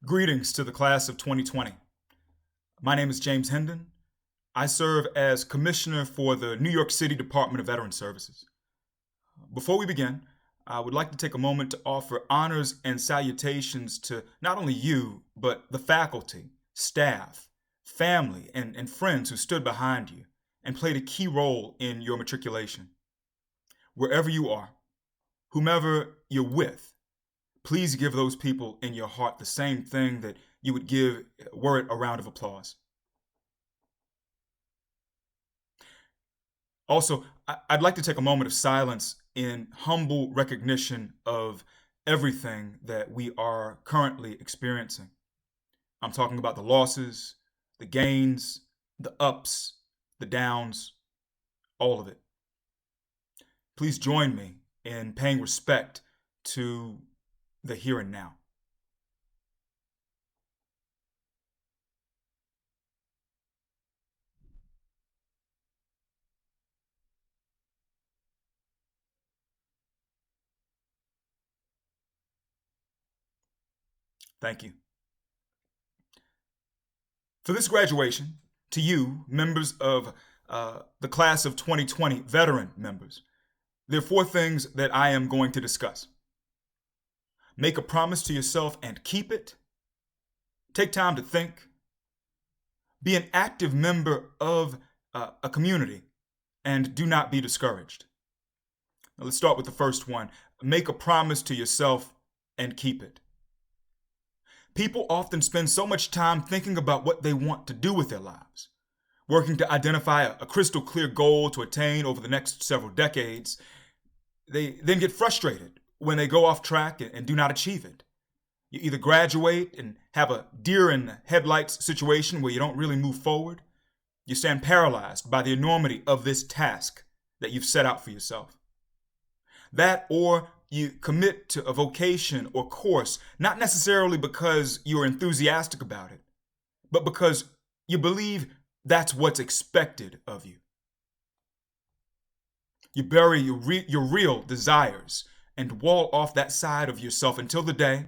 Greetings to the class of 2020. My name is James Hendon. I serve as Commissioner for the New York City Department of Veteran Services. Before we begin, I would like to take a moment to offer honors and salutations to not only you, but the faculty, staff, family, and friends who stood behind you and played a key role in your matriculation. Wherever you are, whomever you're with, please give those people in your heart the same thing that you would give were it a round of applause. Also, I'd like to take a moment of silence in humble recognition of everything that we are currently experiencing. I'm talking about the losses, the gains, the ups, the downs, all of it. Please join me in paying respect to the here and now. Thank you. For this graduation, to you, members of the class of 2020, veteran members, there are four things that I am going to discuss. Make a promise to yourself and keep it. Take time to think. Be an active member of a community and do not be discouraged. Now, let's start with the first one. Make a promise to yourself and keep it. People often spend so much time thinking about what they want to do with their lives, working to identify a crystal clear goal to attain over the next several decades. They then get frustrated when they go off track and do not achieve it. You either graduate and have a deer in the headlights situation where you don't really move forward. You stand paralyzed by the enormity of this task that you've set out for yourself. That, or you commit to a vocation or course, not necessarily because you're enthusiastic about it, but because you believe that's what's expected of you. You bury your real desires and wall off that side of yourself until the day,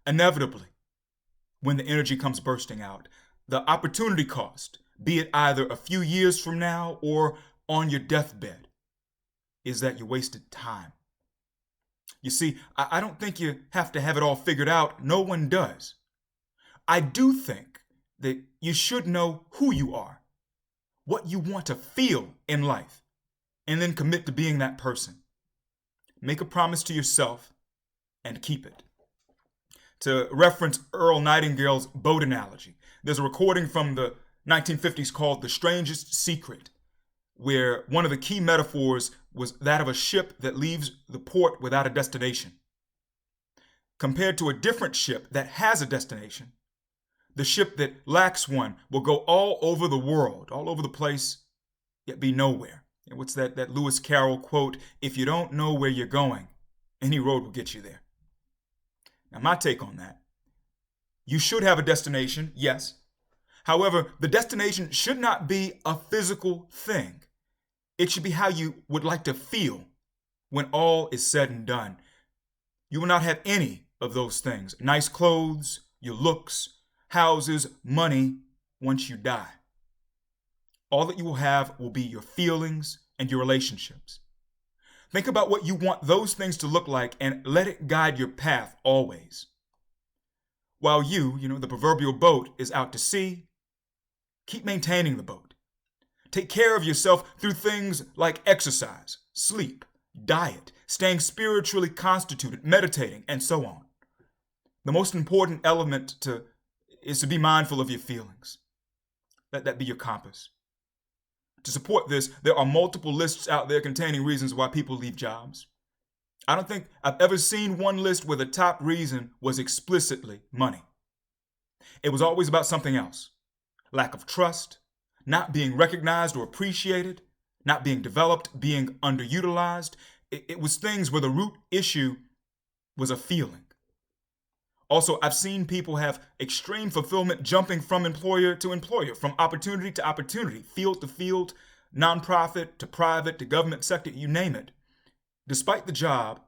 inevitably, when the energy comes bursting out. The opportunity cost, be it either a few years from now or on your deathbed, is that you wasted time. You see, I don't think you have to have it all figured out. No one does. I do think that you should know who you are, what you want to feel in life, and then commit to being that person. Make a promise to yourself and keep it. To reference Earl Nightingale's boat analogy, there's a recording from the 1950s called The Strangest Secret, where one of the key metaphors was that of a ship that leaves the port without a destination. Compared to a different ship that has a destination, the ship that lacks one will go all over the world, all over the place, yet be nowhere. And what's that Lewis Carroll quote? If you don't know where you're going, any road will get you there. Now, my take on that, you should have a destination, yes. However, the destination should not be a physical thing. It should be how you would like to feel when all is said and done. You will not have any of those things. Nice clothes, your looks, houses, money, once you die. All that you will have will be your feelings and your relationships. Think about what you want those things to look like and let it guide your path always. While you, the proverbial boat is out to sea, keep maintaining the boat. Take care of yourself through things like exercise, sleep, diet, staying spiritually constituted, meditating, and so on. The most important element is to be mindful of your feelings. Let that be your compass. To support this, there are multiple lists out there containing reasons why people leave jobs. I don't think I've ever seen one list where the top reason was explicitly money. It was always about something else. Lack of trust, not being recognized or appreciated, not being developed, being underutilized. It was things where the root issue was a feeling. Also, I've seen people have extreme fulfillment jumping from employer to employer, from opportunity to opportunity, field to field, nonprofit to private to government sector, you name it. Despite the job,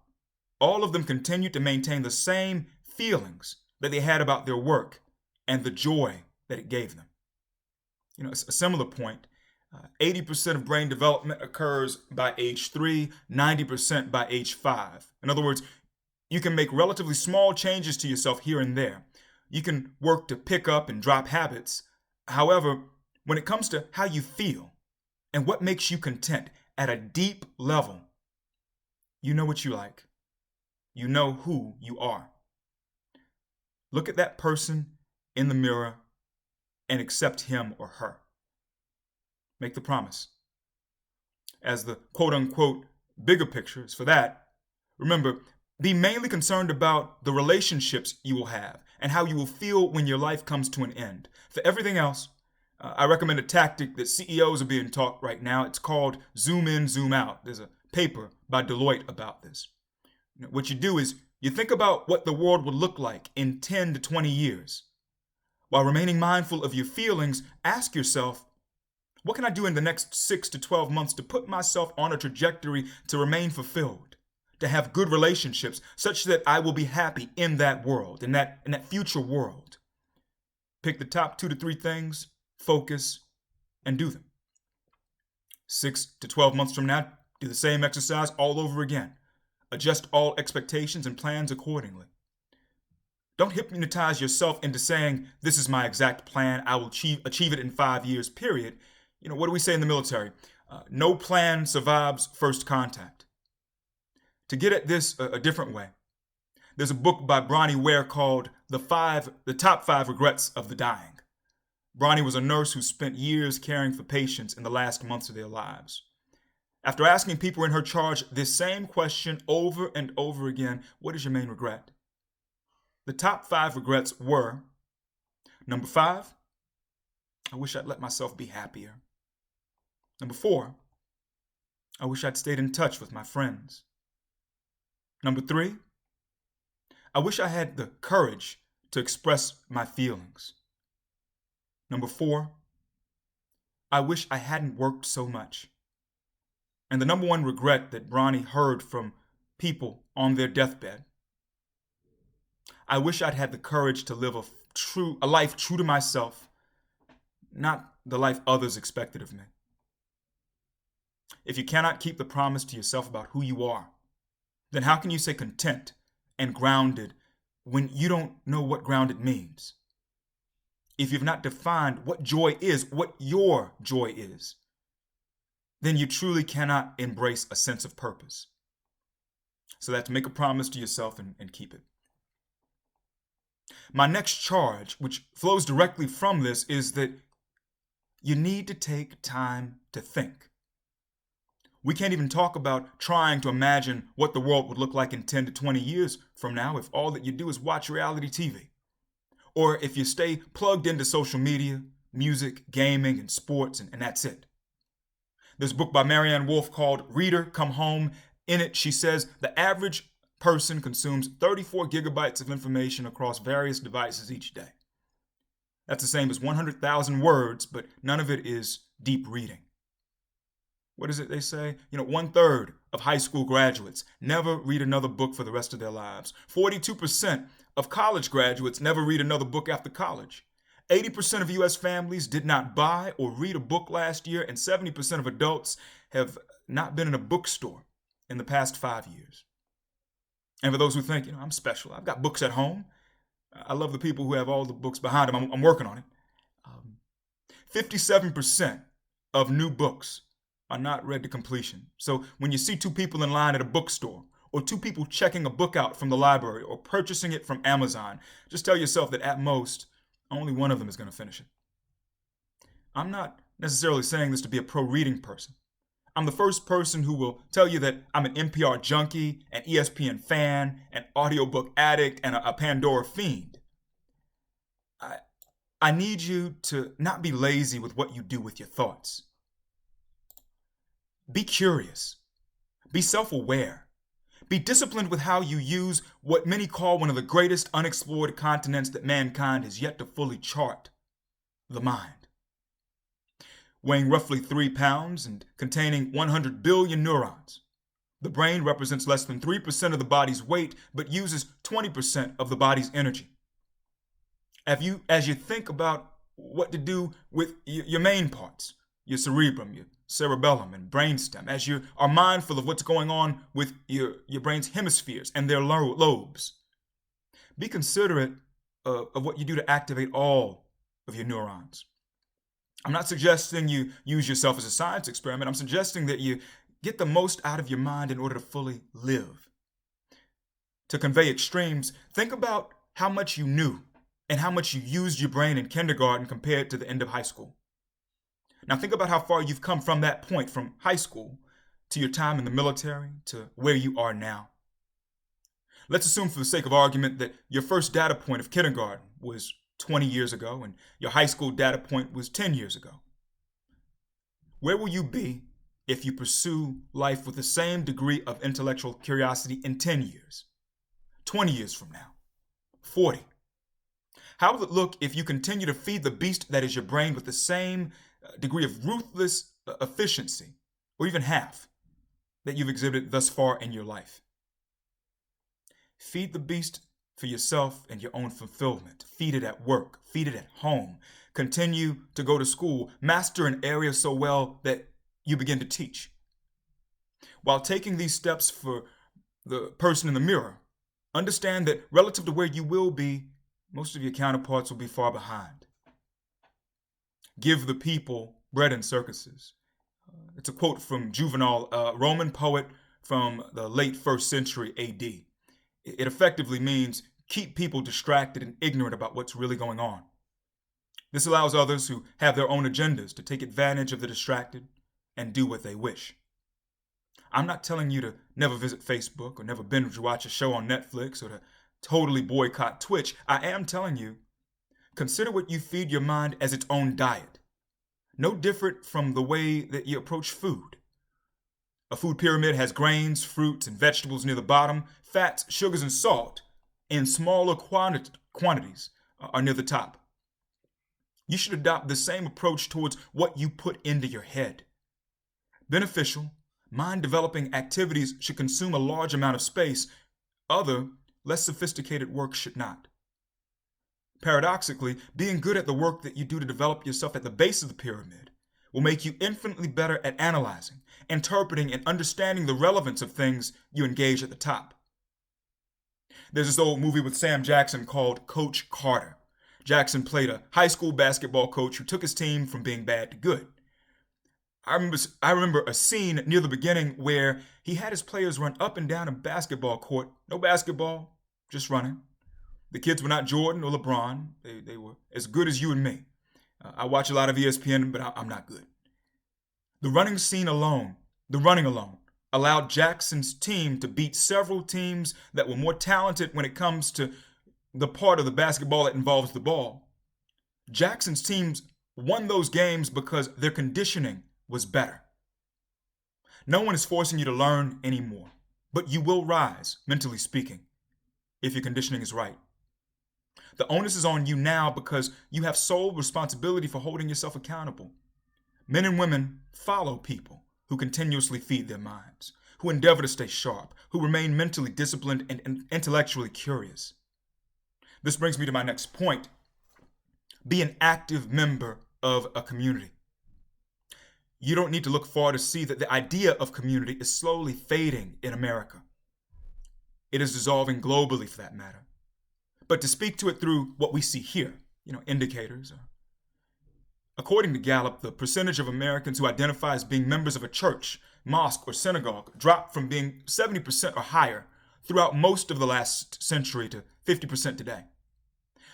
all of them continue to maintain the same feelings, that they had about their work and the joy that it gave them. A similar point, 80% of brain development occurs by age 3, 90% by age 5. In other words, you can make relatively small changes to yourself here and there. You can work to pick up and drop habits. However, when it comes to how you feel and what makes you content at a deep level, you know what you like. You know who you are. Look at that person in the mirror and accept him or her. Make the promise. As the quote-unquote bigger picture is for that, remember, be mainly concerned about the relationships you will have and how you will feel when your life comes to an end. For everything else, I recommend a tactic that CEOs are being taught right now. It's called zoom in, zoom out. There's a paper by Deloitte about this. What you do is you think about what the world would look like in 10 to 20 years. While remaining mindful of your feelings, ask yourself, what can I do in the next 6 to 12 months to put myself on a trajectory to remain fulfilled, to have good relationships such that I will be happy in that world, in that future world? Pick the top 2 to 3 things, focus, and do them. 6 to 12 months from now, do the same exercise all over again. Adjust all expectations and plans accordingly. Don't hypnotize yourself into saying, this is my exact plan, I will achieve it in 5 years, period. What do we say in the military? No plan survives first contact. To get at this a different way, there's a book by Bronnie Ware called The Top 5 Regrets of the Dying. Bronnie was a nurse who spent years caring for patients in the last months of their lives. After asking people in her charge this same question over and over again, what is your main regret? The top 5 regrets were, number 5, I wish I'd let myself be happier. Number 4, I wish I'd stayed in touch with my friends. Number 3, I wish I had the courage to express my feelings. Number 4, I wish I hadn't worked so much. And the number 1 regret that Bronnie heard from people on their deathbed, I wish I'd had the courage to live a life true to myself, not the life others expected of me. If you cannot keep the promise to yourself about who you are, then how can you say content and grounded when you don't know what grounded means? If you've not defined what joy is, what your joy is, then you truly cannot embrace a sense of purpose. So that's make a promise to yourself and keep it. My next charge, which flows directly from this, is that you need to take time to think. We can't even talk about trying to imagine what the world would look like in 10 to 20 years from now if all that you do is watch reality TV. Or if you stay plugged into social media, music, gaming, and sports, and that's it. There's a book by Marianne Wolfe called Reader, Come Home. In it, she says the average person consumes 34 gigabytes of information across various devices each day. That's the same as 100,000 words, but none of it is deep reading. What is it they say? 1/3 of high school graduates never read another book for the rest of their lives. 42% of college graduates never read another book after college. 80% of U.S. families did not buy or read a book last year, and 70% of adults have not been in a bookstore in the past 5 years. And for those who think, I'm special, I've got books at home. I love the people who have all the books behind them. I'm working on it. 57% of new books are not read to completion. So when you see 2 people in line at a bookstore, or 2 people checking a book out from the library, or purchasing it from Amazon, just tell yourself that at most, only one of them is going to finish it. I'm not necessarily saying this to be a pro-reading person. I'm the first person who will tell you that I'm an NPR junkie, an ESPN fan, an audiobook addict, and a Pandora fiend. I need you to not be lazy with what you do with your thoughts. Be curious. Be self-aware. Be disciplined with how you use what many call one of the greatest unexplored continents that mankind has yet to fully chart, the mind. Weighing roughly 3 pounds and containing 100 billion neurons, the brain represents less than 3% of the body's weight, but uses 20% of the body's energy. As you think about what to do with your main parts, your cerebrum, your cerebellum, and brainstem, as you are mindful of what's going on with your brain's hemispheres and their lobes, be considerate of what you do to activate all of your neurons. I'm not suggesting you use yourself as a science experiment. I'm suggesting that you get the most out of your mind in order to fully live. To convey extremes, think about how much you knew and how much you used your brain in kindergarten compared to the end of high school. Now think about how far you've come from that point, from high school to your time in the military to where you are now. Let's assume, for the sake of argument, that your first data point of kindergarten was 20 years ago and your high school data point was 10 years ago. Where will you be if you pursue life with the same degree of intellectual curiosity in 10 years, 20 years from now, 40? How will it look if you continue to feed the beast that is your brain with the same degree of ruthless efficiency, or even half, that you've exhibited thus far in your life? Feed the beast for yourself and your own fulfillment. Feed it at work. Feed it at home. Continue to go to school. Master an area so well that you begin to teach. While taking these steps for the person in the mirror, understand that relative to where you will be, most of your counterparts will be far behind. Give the people bread and circuses. It's a quote from Juvenal, a Roman poet from the late 1st century AD. It effectively means keep people distracted and ignorant about what's really going on. This allows others who have their own agendas to take advantage of the distracted and do what they wish. I'm not telling you to never visit Facebook or never binge watch a show on Netflix or to totally boycott Twitch. I am telling you, consider what you feed your mind as its own diet. No different from the way that you approach food. A food pyramid has grains, fruits, and vegetables near the bottom. Fats, sugars, and salt in smaller quantities are near the top. You should adopt the same approach towards what you put into your head. Beneficial, mind-developing activities should consume a large amount of space. Other, less sophisticated work should not. Paradoxically, being good at the work that you do to develop yourself at the base of the pyramid will make you infinitely better at analyzing, interpreting, and understanding the relevance of things you engage at the top. There's this old movie with Sam Jackson called Coach Carter. Jackson played a high school basketball coach who took his team from being bad to good. I remember a scene near the beginning where he had his players run up and down a basketball court. No basketball, just running. The kids were not Jordan or LeBron. They were as good as you and me. I watch a lot of ESPN, but I'm not good. The running alone, allowed Jackson's team to beat several teams that were more talented when it comes to the part of the basketball that involves the ball. Jackson's teams won those games because their conditioning was better. No one is forcing you to learn anymore, but you will rise, mentally speaking, if your conditioning is right. The onus is on you now because you have sole responsibility for holding yourself accountable. Men and women follow people who continuously feed their minds, who endeavor to stay sharp, who remain mentally disciplined and intellectually curious. This brings me to my next point. Be an active member of a community. You don't need to look far to see that the idea of community is slowly fading in America. It is dissolving globally, for that matter. But to speak to it through what we see here, indicators. According to Gallup, the percentage of Americans who identify as being members of a church, mosque, or synagogue dropped from being 70% or higher throughout most of the last century to 50% today.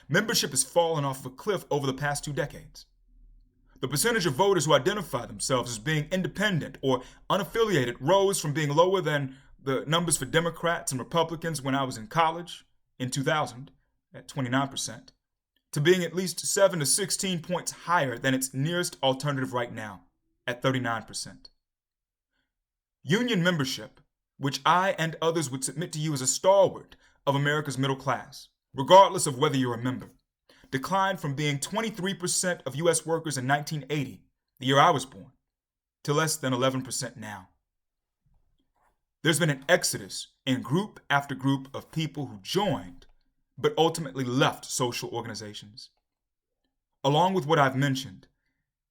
Membership has fallen off of a cliff over the past 2 decades. The percentage of voters who identify themselves as being independent or unaffiliated rose from being lower than the numbers for Democrats and Republicans when I was in college in 2000, at 29%, to being at least 7 to 16 points higher than its nearest alternative right now, at 39%. Union membership, which I and others would submit to you as a stalwart of America's middle class, regardless of whether you're a member, declined from being 23% of U.S. workers in 1980, the year I was born, to less than 11% now. There's been an exodus in group after group of people who joined but ultimately left social organizations. Along with what I've mentioned,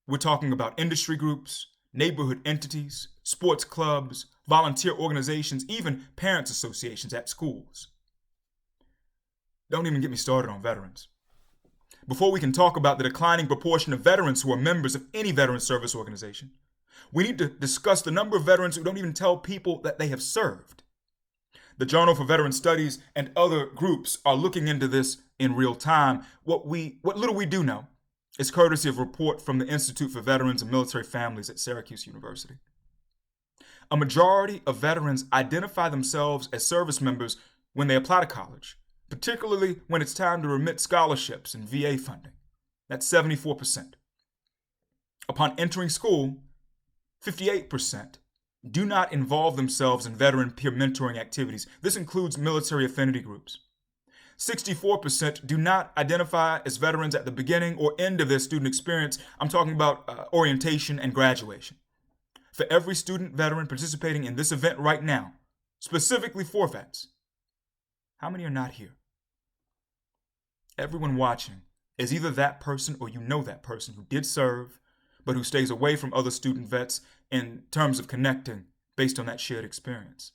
we're talking about industry groups, neighborhood entities, sports clubs, volunteer organizations, even parents' associations at schools. Don't even get me started on veterans. Before we can talk about the declining proportion of veterans who are members of any veteran service organization, we need to discuss the number of veterans who don't even tell people that they have served. The Journal for Veteran Studies and other groups are looking into this in real time. What little we do know is courtesy of a report from the Institute for Veterans and Military Families at Syracuse University. A majority of veterans identify themselves as service members when they apply to college, particularly when it's time to remit scholarships and VA funding. That's 74%. Upon entering school, 58% do not involve themselves in veteran peer mentoring activities. This includes military affinity groups. 64% do not identify as veterans at the beginning or end of their student experience. I'm talking about orientation and graduation. For every student veteran participating in this event right now, specifically for vets, how many are not here? Everyone watching is either that person or you know that person who did serve, but who stays away from other student vets in terms of connecting based on that shared experience.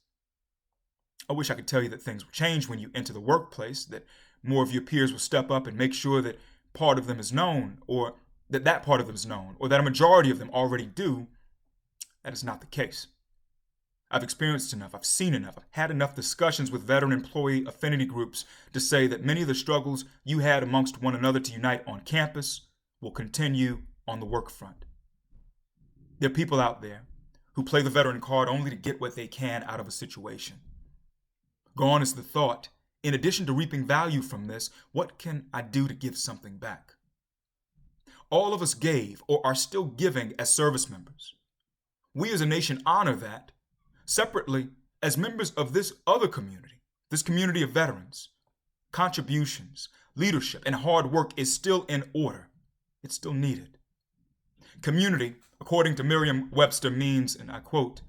I wish I could tell you that things will change when you enter the workplace, that more of your peers will step up and make sure that part of them is known, or that part of them is known, or that a majority of them already do. That is not the case. I've experienced enough, I've seen enough, I've had enough discussions with veteran employee affinity groups to say that many of the struggles you had amongst one another to unite on campus will continue on the work front. There are people out there who play the veteran card only to get what they can out of a situation. Gone is the thought, in addition to reaping value from this, what can I do to give something back? All of us gave or are still giving as service members. We as a nation honor that. Separately, as members of this other community, this community of veterans, contributions, leadership, and hard work is still in order. It's still needed. Community, according to Merriam-Webster, means, and I quote,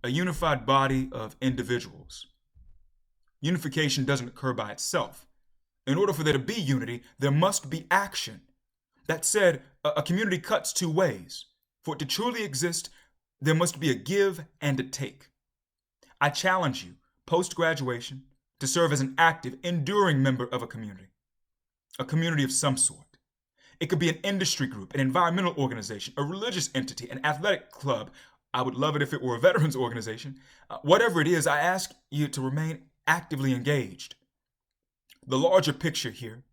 a unified body of individuals. Unification doesn't occur by itself. In order for there to be unity, there must be action. That said, a community cuts two ways. For it to truly exist, there must be a give and a take. I challenge you, post-graduation, to serve as an active, enduring member of a community of some sort. It could be an industry group, an environmental organization, a religious entity, an athletic club. I would love it if it were a veterans organization. Whatever it is, I ask you to remain actively engaged. The larger picture here.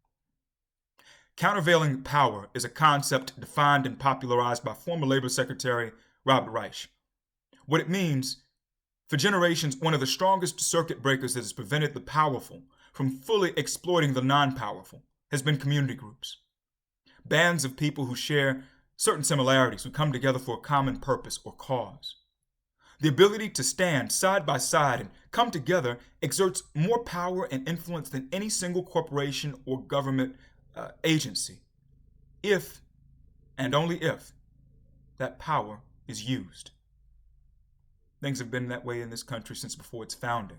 Countervailing power is a concept defined and popularized by former Labor Secretary Robert Reich. What it means, for generations, one of the strongest circuit breakers that has prevented the powerful from fully exploiting the non-powerful has been community groups. Bands of people who share certain similarities, who come together for a common purpose or cause. The ability to stand side by side and come together exerts more power and influence than any single corporation or government agency, if, and only if, that power is used. Things have been that way in this country since before its founding.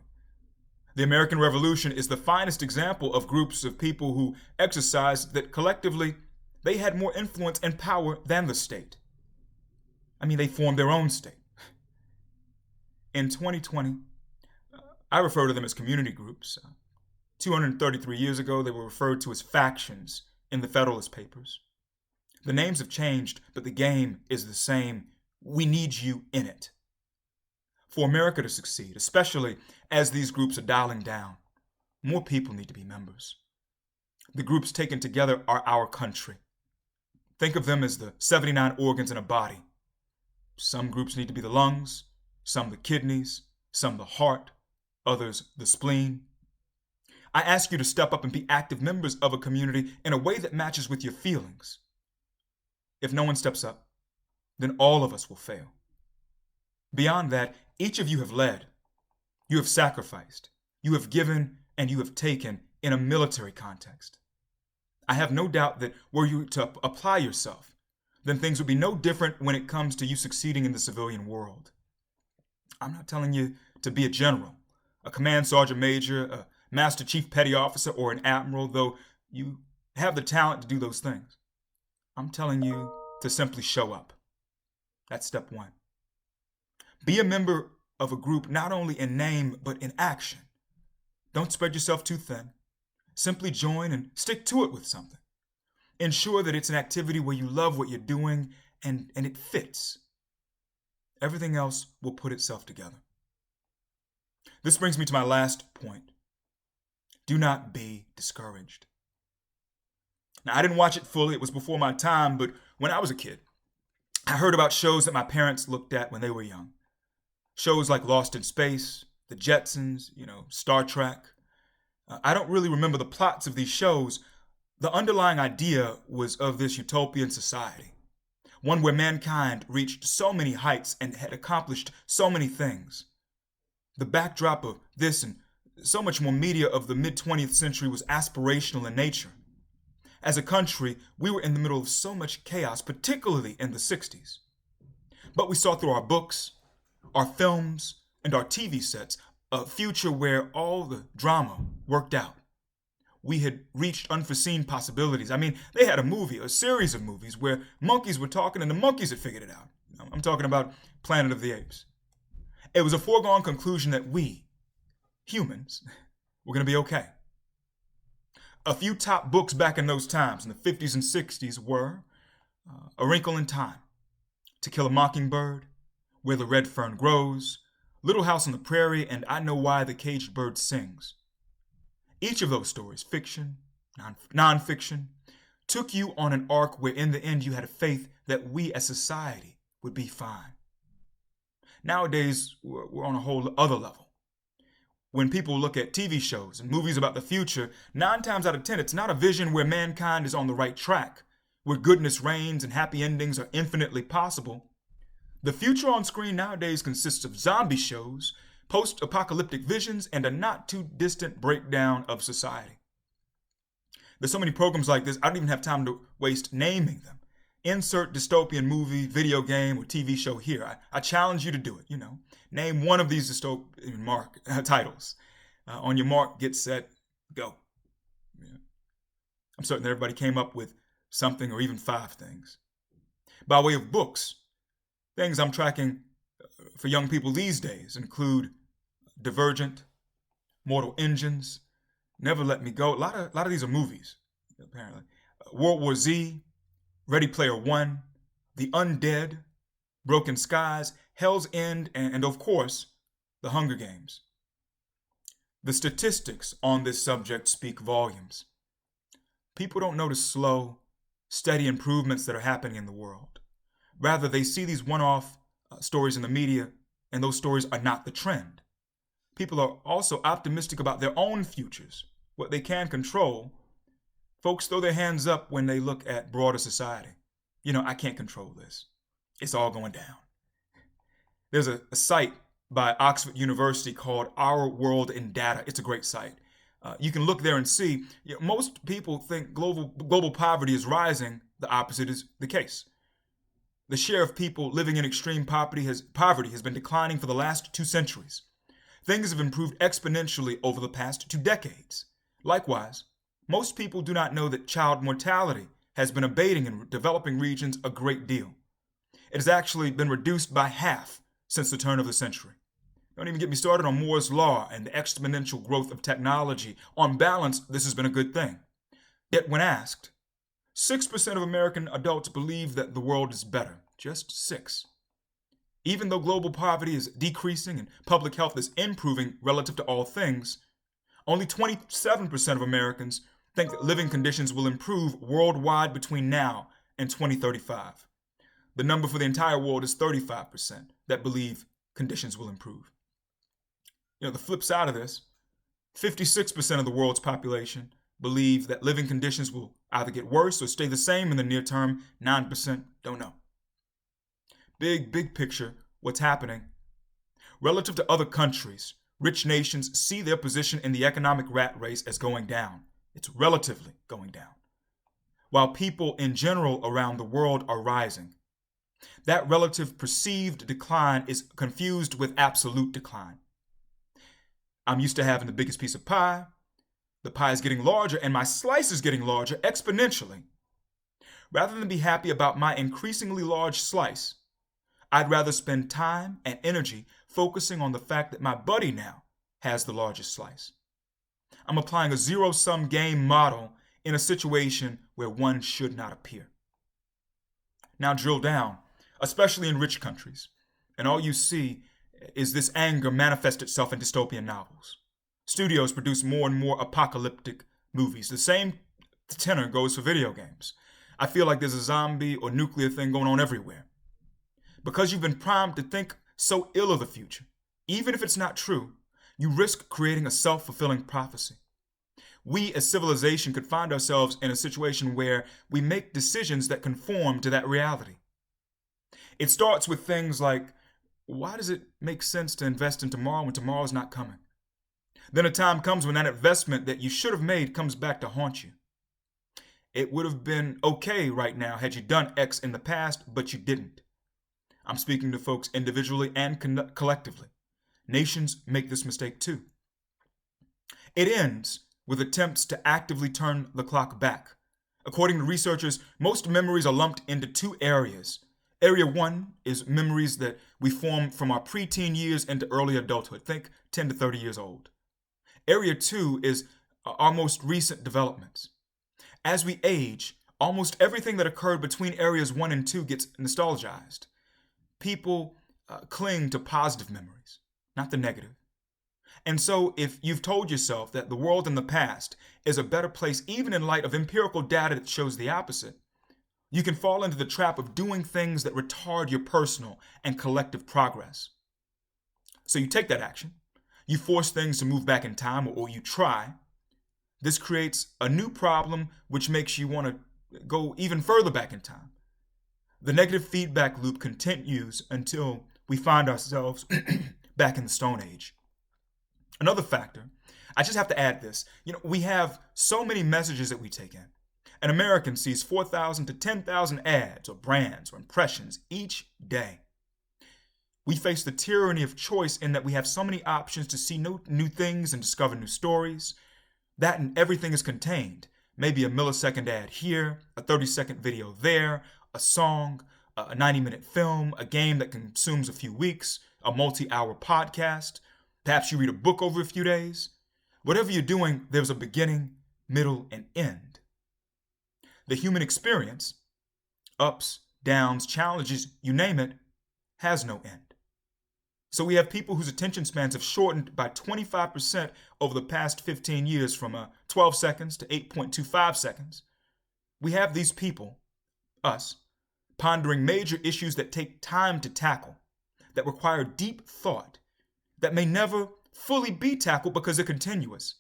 The American Revolution is the finest example of groups of people who exercised that collectively they had more influence and power than the state. They formed their own state. In 2020, I refer to them as community groups. 233 years ago, they were referred to as factions in the Federalist Papers. The names have changed, but the game is the same. We need you in it. For America to succeed, especially as these groups are dialing down, more people need to be members. The groups taken together are our country. Think of them as the 79 organs in a body. Some groups need to be the lungs, some the kidneys, some the heart, others the spleen. I ask you to step up and be active members of a community in a way that matches with your feelings. If no one steps up, then all of us will fail. Beyond that, each of you have led, you have sacrificed, you have given, and you have taken in a military context. I have no doubt that were you to apply yourself, then things would be no different when it comes to you succeeding in the civilian world. I'm not telling you to be a general, a command sergeant major, a Master Chief Petty Officer or an Admiral, though you have the talent to do those things. I'm telling you to simply show up. That's step one. Be a member of a group not only in name, but in action. Don't spread yourself too thin. Simply join and stick to it with something. Ensure that it's an activity where you love what you're doing and it fits. Everything else will put itself together. This brings me to my last point. Do not be discouraged. Now, I didn't watch it fully. It was before my time, but when I was a kid, I heard about shows that my parents looked at when they were young. Shows like Lost in Space, The Jetsons, Star Trek. I don't really remember the plots of these shows. The underlying idea was of this utopian society, one where mankind reached so many heights and had accomplished so many things. The backdrop of this and so much more media of the mid-20th century was aspirational in nature. As a country, we were in the middle of so much chaos, particularly in the 60s. But we saw through our books, our films, and our TV sets a future where all the drama worked out. We had reached unforeseen possibilities. I mean, they had a series of movies where monkeys were talking and the monkeys had figured it out. I'm talking about Planet of the Apes. It was a foregone conclusion that we, humans, were going to be okay. A few top books back in those times, in the 50s and 60s, were A Wrinkle in Time, To Kill a Mockingbird, Where the Red Fern Grows, Little House on the Prairie, and I Know Why the Caged Bird Sings. Each of those stories, fiction, non-fiction, took you on an arc where in the end you had a faith that we as society would be fine. Nowadays, we're on a whole other level. When people look at TV shows and movies about the future, 9 times out of 10, it's not a vision where mankind is on the right track, where goodness reigns and happy endings are infinitely possible. The future on screen nowadays consists of zombie shows, post-apocalyptic visions, and a not-too-distant breakdown of society. There's so many programs like this, I don't even have time to waste naming them. Insert dystopian movie, video game, or TV show here. I challenge you to do it, Name one of these dystopian titles. On your mark, get set, go. Yeah. I'm certain that everybody came up with something or even 5 things. By way of books, things I'm tracking for young people these days include Divergent, Mortal Engines, Never Let Me Go. A lot of these are movies, apparently. World War Z, Ready Player One, The Undead, Broken Skies, Hell's End, and of course, The Hunger Games. The statistics on this subject speak volumes. People don't notice slow, steady improvements that are happening in the world. Rather, they see these one-off stories in the media, and those stories are not the trend. People are also optimistic about their own futures, what they can control. Folks throw their hands up when they look at broader society. I can't control this. It's all going down. There's a site by Oxford University called Our World in Data. It's a great site. You can look there and see, most people think global poverty is rising. The opposite is the case. The share of people living in extreme poverty has been declining for the last 2 centuries. Things have improved exponentially over the past 2 decades. Likewise, most people do not know that child mortality has been abating in developing regions a great deal. It has actually been reduced by half since the turn of the century. Don't even get me started on Moore's Law and the exponential growth of technology. On balance, this has been a good thing. Yet when asked, 6% of American adults believe that the world is better. Just 6. Even though global poverty is decreasing and public health is improving relative to all things, only 27% of Americans think that living conditions will improve worldwide between now and 2035. The number for the entire world is 35% that believe conditions will improve. The flip side of this, 56% of the world's population believe that living conditions will either get worse or stay the same in the near term. 9% don't know. Big picture, what's happening? Relative to other countries, rich nations see their position in the economic rat race as going down. It's relatively going down, while people in general around the world are rising. That relative perceived decline is confused with absolute decline. I'm used to having the biggest piece of pie, The pie is getting larger and my slice is getting larger exponentially. Rather than be happy about my increasingly large slice, I'd rather spend time and energy focusing on the fact that my buddy now has the largest slice. I'm applying a zero-sum game model in a situation where one should not appear. Now drill down, especially in rich countries, and all you see is this anger manifest itself in dystopian novels. Studios produce more and more apocalyptic movies. The same tenor goes for video games. I feel like there's a zombie or nuclear thing going on everywhere. Because you've been primed to think so ill of the future, even if it's not true, you risk creating a self-fulfilling prophecy. We as civilization could find ourselves in a situation where we make decisions that conform to that reality. It starts with things like, why does it make sense to invest in tomorrow when tomorrow's not coming? Then a time comes when that investment that you should have made comes back to haunt you. It would have been okay right now had you done X in the past, but you didn't. I'm speaking to folks individually and collectively. Nations make this mistake too. It ends with attempts to actively turn the clock back. According to researchers, most memories are lumped into two areas. Area 1 is memories that we form from our preteen years into early adulthood, think 10 to 30 years old. Area 2 is our most recent developments. As we age, almost everything that occurred between areas 1 and 2 gets nostalgized. People cling to positive memories, not the negative. And so if you've told yourself that the world in the past is a better place, even in light of empirical data that shows the opposite, you can fall into the trap of doing things that retard your personal and collective progress. So you take that action. You force things to move back in time, or you try. This creates a new problem, which makes you want to go even further back in time. The negative feedback loop continues until we find ourselves back in the Stone Age. Another factor, I just have to add this. We have so many messages that we take in. An American sees 4,000 to 10,000 ads or brands or impressions each day. We face the tyranny of choice in that we have so many options to see new things and discover new stories. That and everything is contained. Maybe a millisecond ad here, a 30-second video there, a song, a 90-minute film, a game that consumes a few weeks, a multi-hour podcast. Perhaps you read a book over a few days. Whatever you're doing, there's a beginning, middle, and end. The human experience, ups, downs, challenges, you name it, has no end. So we have people whose attention spans have shortened by 25% over the past 15 years from 12 seconds to 8.25 seconds. We have these people, us, pondering major issues that take time to tackle, that require deep thought, that may never fully be tackled because they're continuous,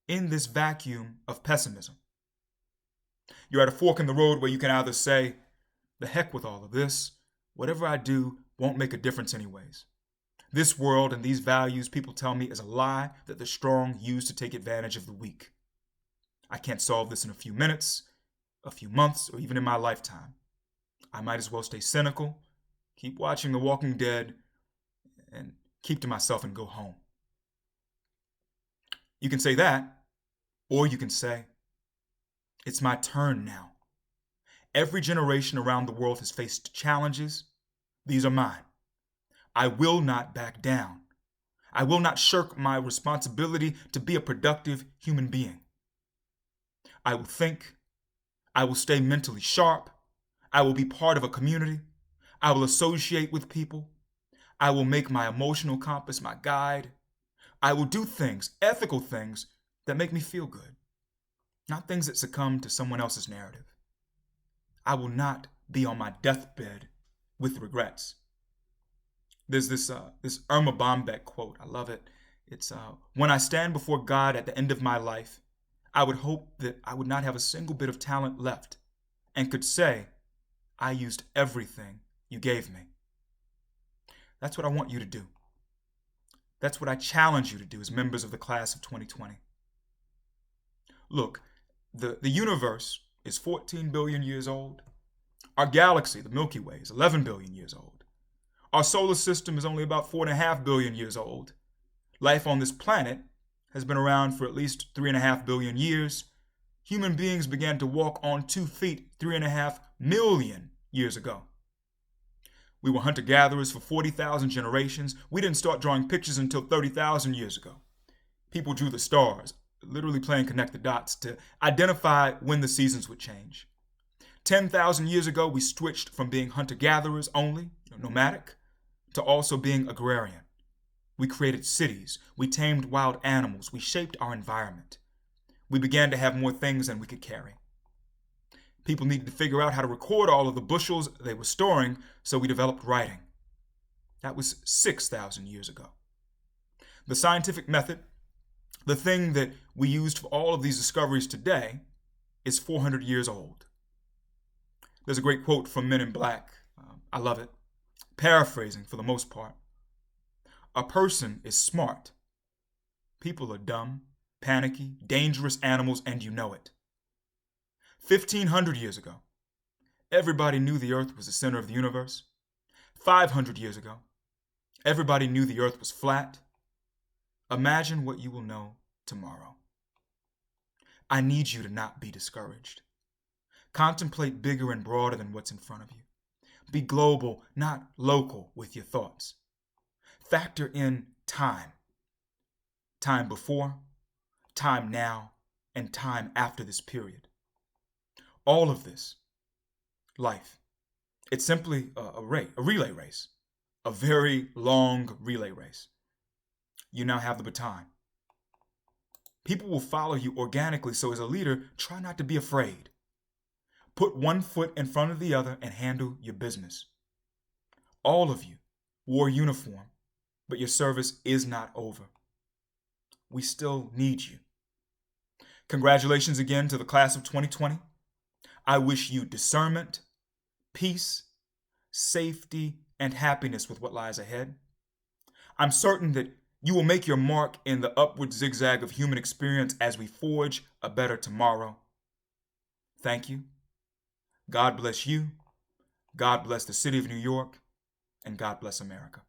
in this vacuum of pessimism. You're at a fork in the road where you can either say, the heck with all of this, whatever I do won't make a difference anyways. This world and these values, people tell me, is a lie that the strong use to take advantage of the weak. I can't solve this in a few minutes, a few months, or even in my lifetime. I might as well stay cynical, keep watching The Walking Dead, and keep to myself and go home. You can say that, or you can say, it's my turn now. Every generation around the world has faced challenges. These are mine. I will not back down. I will not shirk my responsibility to be a productive human being. I will think. I will stay mentally sharp. I will be part of a community. I will associate with people. I will make my emotional compass my guide. I will do things, ethical things, that make me feel good, not things that succumb to someone else's narrative. I will not be on my deathbed with regrets. There's this Irma Bombeck quote. I love it. It's, when I stand before God at the end of my life, I would hope that I would not have a single bit of talent left and could say, I used everything you gave me. That's what I want you to do. That's what I challenge you to do as members of the class of 2020. Look, the universe is 14 billion years old. Our galaxy, the Milky Way, is 11 billion years old. Our solar system is only about 4.5 billion years old. Life on this planet has been around for at least 3.5 billion years, human beings began to walk on 2 feet 3.5 million years ago. We were hunter-gatherers for 40,000 generations. We didn't start drawing pictures until 30,000 years ago. People drew the stars, literally playing connect the dots to identify when the seasons would change. 10,000 years ago, we switched from being hunter-gatherers only, nomadic, to also being agrarian. We created cities. We tamed wild animals. We shaped our environment. We began to have more things than we could carry. People needed to figure out how to record all of the bushels they were storing, so we developed writing. That was 6,000 years ago. The scientific method, the thing that we used for all of these discoveries today, is 400 years old. There's a great quote from Men in Black. I love it. Paraphrasing for the most part. A person is smart. People are dumb, panicky, dangerous animals, and you know it. 1,500 years ago, everybody knew the earth was the center of the universe. 500 years ago, everybody knew the earth was flat. Imagine what you will know tomorrow. I need you to not be discouraged. Contemplate bigger and broader than what's in front of you. Be global, not local, with your thoughts. Factor in time. Time before, time now, and time after this period. All of this, life, it's simply a relay race. A very long relay race. You now have the baton. People will follow you organically, so as a leader, try not to be afraid. Put one foot in front of the other and handle your business. All of you wore uniform, but your service is not over. We still need you. Congratulations again to the class of 2020. I wish you discernment, peace, safety, and happiness with what lies ahead. I'm certain that you will make your mark in the upward zigzag of human experience as we forge a better tomorrow. Thank you. God bless you. God bless the city of New York. And God bless America.